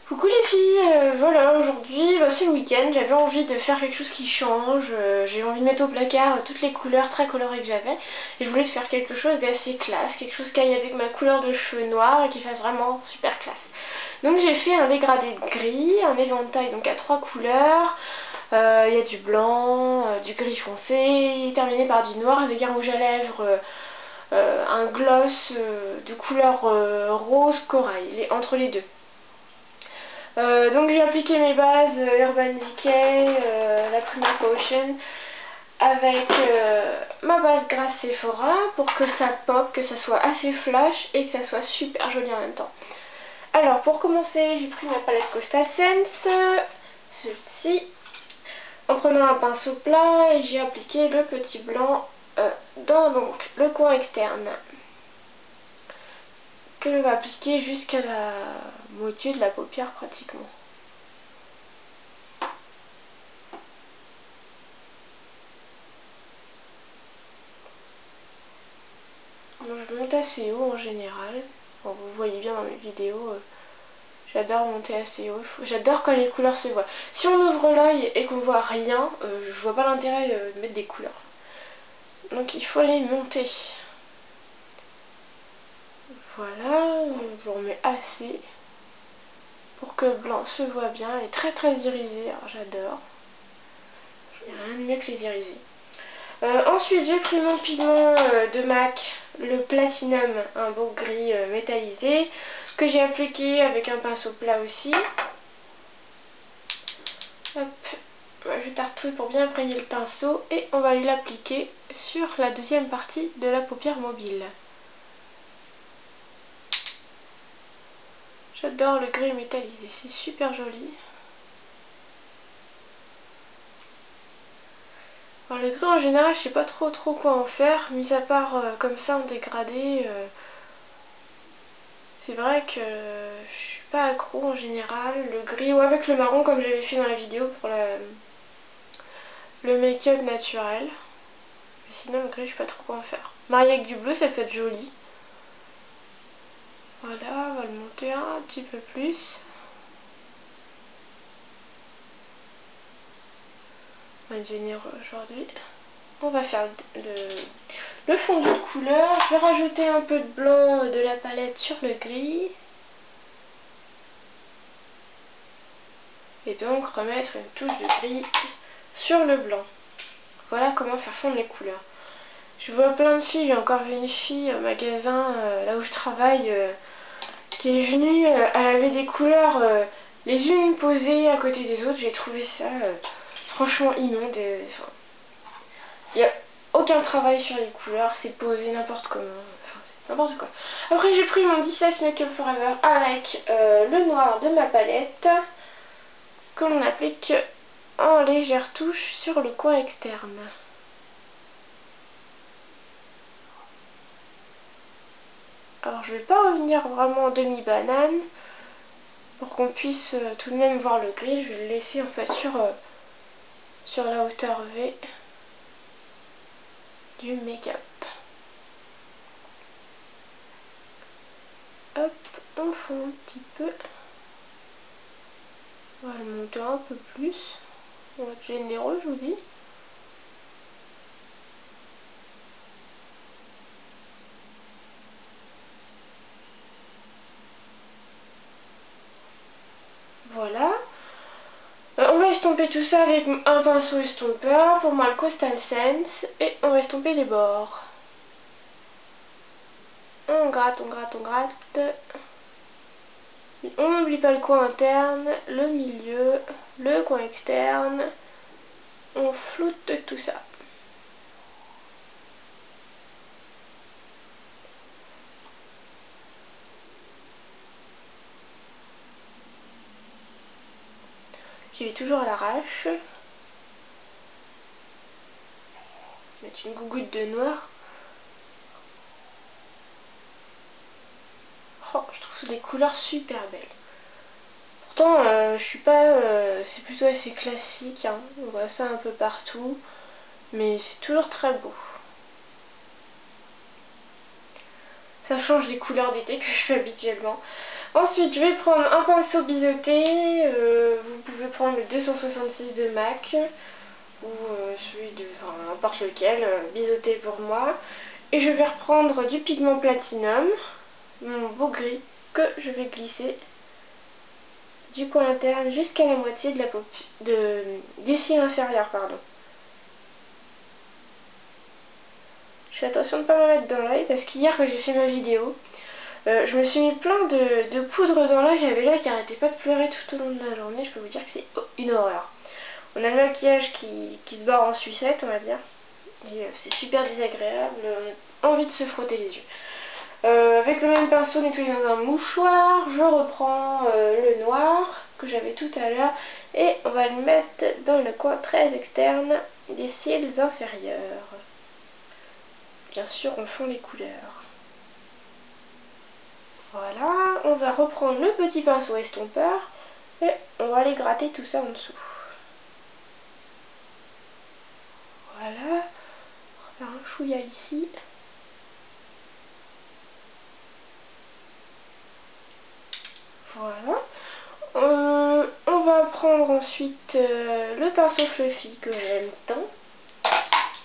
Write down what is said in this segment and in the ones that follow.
Coucou les filles, voilà aujourd'hui c'est le week-end, j'avais envie de faire quelque chose qui change, j'ai envie de mettre au placard toutes les couleurs très colorées que j'avais et je voulais faire quelque chose d'assez classe, quelque chose qui aille avec ma couleur de cheveux noirs et qui fasse vraiment super classe. Donc j'ai fait un dégradé de gris, un éventail donc à 3 couleurs, il y a du blanc, du gris foncé, terminé par du noir avec un rouge à lèvres, un gloss de couleur rose corail, entre les deux. Donc j'ai appliqué mes bases Urban Decay, la Prima Potion avec ma base grasse Sephora pour que ça pop, que ça soit assez flash et que ça soit super joli en même temps. Alors pour commencer j'ai pris ma palette Coastal Scents, celle-ci, en prenant un pinceau plat et j'ai appliqué le petit blanc dans donc, le coin externe que je vais appliquer jusqu'à la moitié de la paupière pratiquement. Moi, je monte assez haut en général. Bon, vous voyez bien dans mes vidéos, j'adore monter assez haut. J'adore quand les couleurs se voient. Si on ouvre l'œil et qu'on voit rien, je vois pas l'intérêt de mettre des couleurs. Donc il faut les monter. Voilà, je remets assez pour que le blanc se voit bien. Il est très très irisé, alors j'adore. Il n'y a rien de mieux que les irisés. Ensuite j'ai pris mon pigment de MAC, le Platinum, un beau gris métallisé, que j'ai appliqué avec un pinceau plat aussi. Hop, je tartouille pour bien imprégner le pinceau et on va l'appliquer sur la deuxième partie de la paupière mobile. J'adore le gris métallisé, c'est super joli. Alors le gris en général je sais pas trop quoi en faire, mis à part comme ça en dégradé. C'est vrai que je suis pas accro en général. Le gris ou avec le marron comme j'avais fait dans la vidéo pour le make-up naturel. Mais sinon le gris je sais pas trop quoi en faire. Marié avec du bleu ça peut être joli. Voilà, on va le monter un petit peu plus. On va être généreux aujourd'hui. On va faire le fondu de couleur. Je vais rajouter un peu de blanc de la palette sur le gris. Et donc remettre une touche de gris sur le blanc. Voilà comment faire fondre les couleurs. Je vois plein de filles, j'ai encore vu une fille au magasin là où je travaille qui est venue, elle avait des couleurs les unes posées à côté des autres. J'ai trouvé ça franchement immonde. Il n'y a aucun travail sur les couleurs, c'est posé n'importe comment, enfin c'est n'importe quoi. Après j'ai pris mon 16 Make-up Forever avec le noir de ma palette que l'on applique en légère touche sur le coin externe. Alors je vais pas revenir vraiment en demi-banane pour qu'on puisse tout de même voir le gris. Je vais le laisser en fait sur la hauteur V du make-up. Hop, on fond un petit peu. On va le monter un peu plus. On va être généreux, je vous dis. Voilà. On va estomper tout ça avec un pinceau estompeur. Pour moi, le Coastal Scents. Et on va estomper les bords. On gratte, on gratte, on gratte. On n'oublie pas le coin interne, le milieu, le coin externe. On floute tout ça. J'y vais toujours à l'arrache. Mettre une gougoute de noir. Oh, je trouve les couleurs super belles. Pourtant, je suis pas... c'est plutôt assez classique, hein. On voit ça un peu partout. Mais c'est toujours très beau. Ça change des couleurs d'été que je fais habituellement. Ensuite, je vais prendre un pinceau biseauté. Vous pouvez prendre le 266 de MAC ou celui de, enfin n'importe lequel, biseauté pour moi. Et je vais reprendre du pigment Platinum, mon beau gris, que je vais glisser du coin interne jusqu'à la moitié de la des cils inférieurs, pardon. Je fais attention de ne pas me mettre dans l'œil parce qu'hier quand j'ai fait ma vidéo, je me suis mis plein de poudre dans l'œil, j'avais l'œil qui arrêtait pas de pleurer tout au long de la journée. Je peux vous dire que c'est une horreur. On a le maquillage qui se barre en sucette, on va dire, et c'est super désagréable, on a envie de se frotter les yeux. Avec le même pinceau nettoyé dans un mouchoir, je reprends le noir que j'avais tout à l'heure et on va le mettre dans le coin très externe des cils inférieurs. Bien sûr, on fond les couleurs. Voilà, on va reprendre le petit pinceau estompeur et on va aller gratter tout ça en dessous. Voilà, on va faire un chouïa ici. Voilà. On va prendre ensuite le pinceau fluffy que j'aime tant,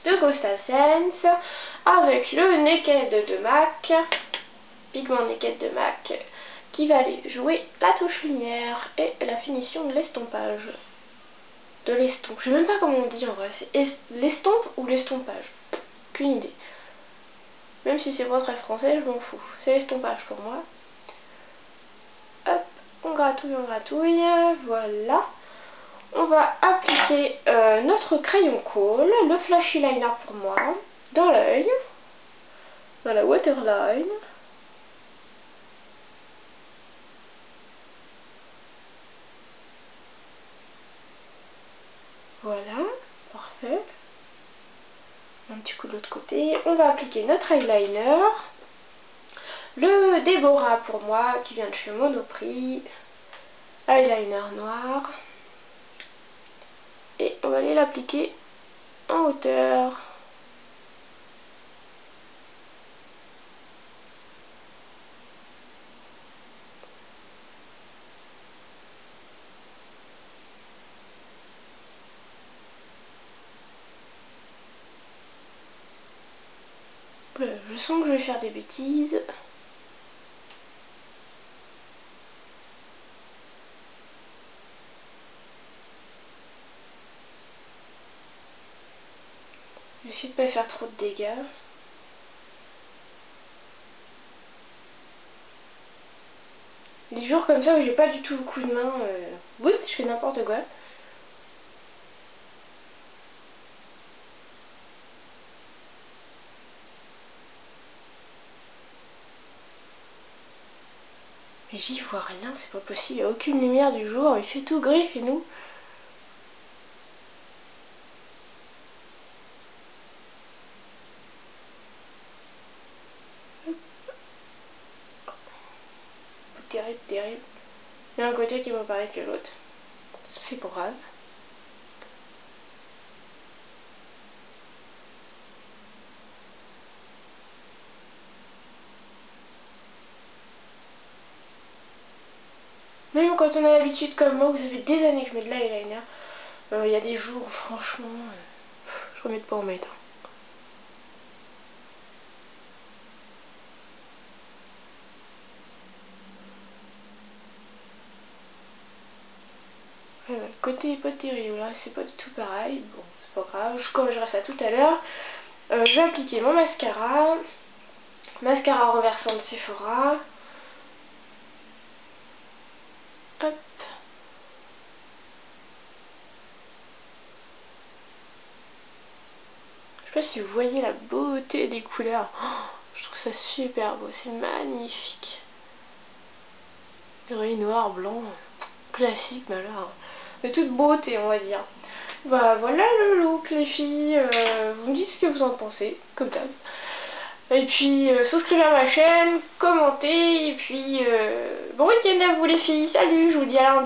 de Gustav Sense, avec le Naked de MAC, pigment Naked de MAC, qui va aller jouer la touche lumière et la finition de l'estompage. De l'estompe. Je sais même pas comment on dit en vrai. C'est l'estompe ou l'estompage. Aucune idée. Même si c'est pas très français, je m'en fous. C'est l'estompage pour moi. Hop, on gratouille, voilà. On va appliquer notre crayon colle, le flashy liner pour moi, dans l'œil, dans la waterline. Voilà, parfait. Un petit coup de l'autre côté. On va appliquer notre eyeliner. Le Deborah pour moi, qui vient de chez Monoprix. Eyeliner noir. Et on va aller l'appliquer en hauteur. Je sens que je vais faire des bêtises. J'essaie de pas faire trop de dégâts. Des jours comme ça où j'ai pas du tout le coup de main, oui, je fais n'importe quoi. Mais j'y vois rien, c'est pas possible, il n'y a aucune lumière du jour, il fait tout gris chez nous. Terrible, terrible. Il y a un côté qui me paraît que l'autre. C'est grave. Même quand on a l'habitude comme moi, vous savez des années que je mets de l'eyeliner, il y a des jours où franchement, je remets pas en mettre. Ouais, ouais, côté pas terrible, là c'est pas du tout pareil. Bon, c'est pas grave, je corrigerai ça tout à l'heure. Je vais appliquer mon mascara. Mascara renversant de Sephora. Hop. Je sais pas si vous voyez la beauté des couleurs. Oh, je trouve ça super beau, c'est magnifique. Gris, noir, blanc, classique, mais là, de toute beauté, on va dire. Bah, voilà le look, les filles. Vous me dites ce que vous en pensez, comme d'hab. Et puis, souscrivez à ma chaîne, commentez, et puis, bon week-end à vous les filles. Salut, je vous dis à lundi.